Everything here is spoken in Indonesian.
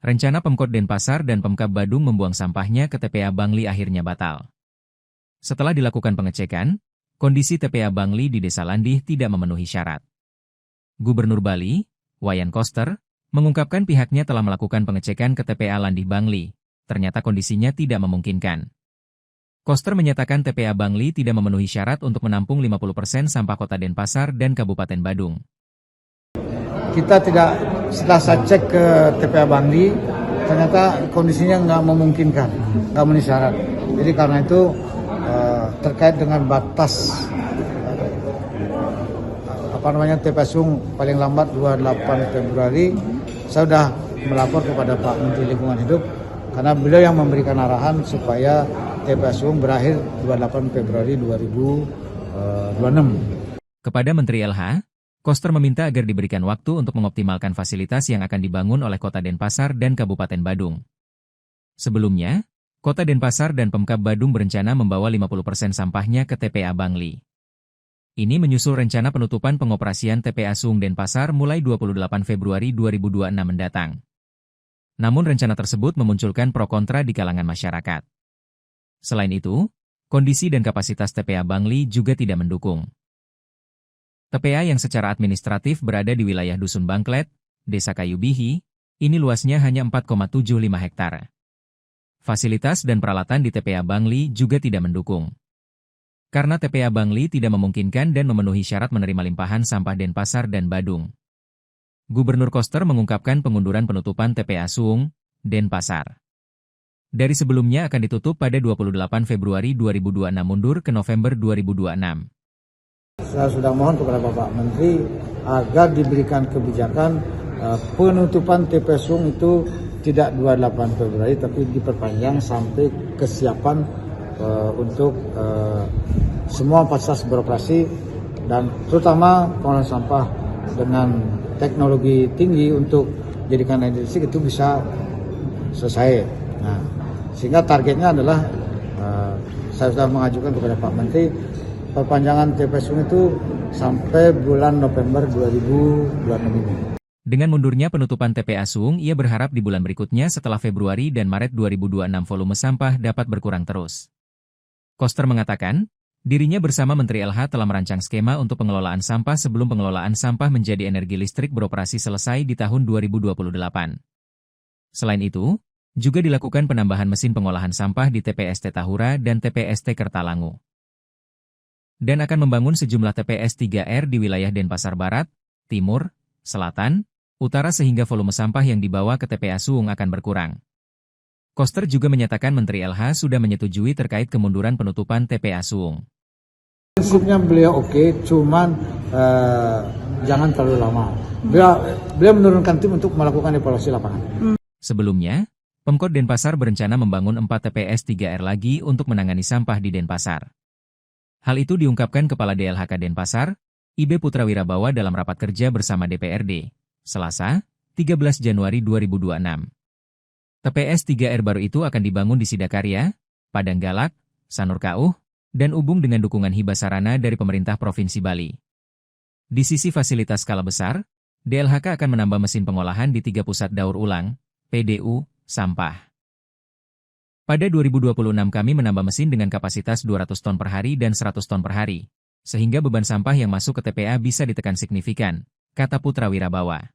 Rencana Pemkot Denpasar dan Pemkab Badung membuang sampahnya ke TPA Bangli akhirnya batal. Setelah dilakukan pengecekan, kondisi TPA Bangli di Desa Landih tidak memenuhi syarat. Gubernur Bali, Wayan Koster, mengungkapkan pihaknya telah melakukan pengecekan ke TPA Landih Bangli. Ternyata kondisinya tidak memungkinkan. Koster menyatakan TPA Bangli tidak memenuhi syarat untuk menampung 50% sampah Kota Denpasar dan Kabupaten Badung. Setelah saya cek ke TPA Bangli, ternyata kondisinya nggak memungkinkan, nggak memenuhi syarat. Jadi karena itu terkait dengan batas TPA Sung paling lambat 28 Februari, saya sudah melapor kepada Pak Menteri Lingkungan Hidup karena beliau yang memberikan arahan supaya TPA Sung berakhir 28 Februari 2026. Kepada Menteri LH, Koster meminta agar diberikan waktu untuk mengoptimalkan fasilitas yang akan dibangun oleh Kota Denpasar dan Kabupaten Badung. Sebelumnya, Kota Denpasar dan Pemkab Badung berencana membawa 50% sampahnya ke TPA Bangli. Ini menyusul rencana penutupan pengoperasian TPA Sung Denpasar mulai 28 Februari 2026 mendatang. Namun rencana tersebut memunculkan pro kontra di kalangan masyarakat. Selain itu, kondisi dan kapasitas TPA Bangli juga tidak mendukung. TPA yang secara administratif berada di wilayah Dusun Bangklet, Desa Kayu Bihi, ini luasnya hanya 4,75 hektar. Fasilitas dan peralatan di TPA Bangli juga tidak mendukung. Karena TPA Bangli tidak memungkinkan dan memenuhi syarat menerima limpahan sampah Denpasar dan Badung. Gubernur Koster mengungkapkan pengunduran penutupan TPA Sung, Denpasar. Dari sebelumnya akan ditutup pada 28 Februari 2026 mundur ke November 2026. Saya sudah mohon kepada Bapak Menteri agar diberikan kebijakan penutupan TPA Sung itu tidak 28 Februari tapi diperpanjang sampai kesiapan untuk semua fasilitas beroperasi dan terutama pengolahan sampah dengan teknologi tinggi untuk jadikan energi listrik itu bisa selesai. Nah, sehingga targetnya adalah saya sudah mengajukan kepada Pak Menteri perpanjangan TPA Sung itu sampai bulan November 2026 ini. Dengan mundurnya penutupan TPA Sung, ia berharap di bulan berikutnya setelah Februari dan Maret 2026 volume sampah dapat berkurang terus. Koster mengatakan, dirinya bersama Menteri LH telah merancang skema untuk pengelolaan sampah sebelum pengelolaan sampah menjadi energi listrik beroperasi selesai di tahun 2028. Selain itu, juga dilakukan penambahan mesin pengolahan sampah di TPST Tahura dan TPST Kertalangu. Dan akan membangun sejumlah TPS 3R di wilayah Denpasar Barat, Timur, Selatan, Utara sehingga volume sampah yang dibawa ke TPA Sung akan berkurang. Koster juga menyatakan Menteri LH sudah menyetujui terkait kemunduran penutupan TPA Sung. Prinsipnya beliau oke, cuman jangan terlalu lama. Beliau menurunkan tim untuk melakukan evaluasi lapangan. Sebelumnya, Pemkot Denpasar berencana membangun 4 TPS 3R lagi untuk menangani sampah di Denpasar. Hal itu diungkapkan Kepala DLHK Denpasar, IB Putra Wirabawa dalam rapat kerja bersama DPRD, Selasa, 13 Januari 2026. TPS 3R baru itu akan dibangun di Sidakarya, Padang Galak, Sanur Kauh, dan Ubung dengan dukungan hibah sarana dari pemerintah Provinsi Bali. Di sisi fasilitas skala besar, DLHK akan menambah mesin pengolahan di 3 pusat daur ulang, PDU, sampah. Pada 2026 kami menambah mesin dengan kapasitas 200 ton per hari dan 100 ton per hari, sehingga beban sampah yang masuk ke TPA bisa ditekan signifikan, kata Putra Wirabawa.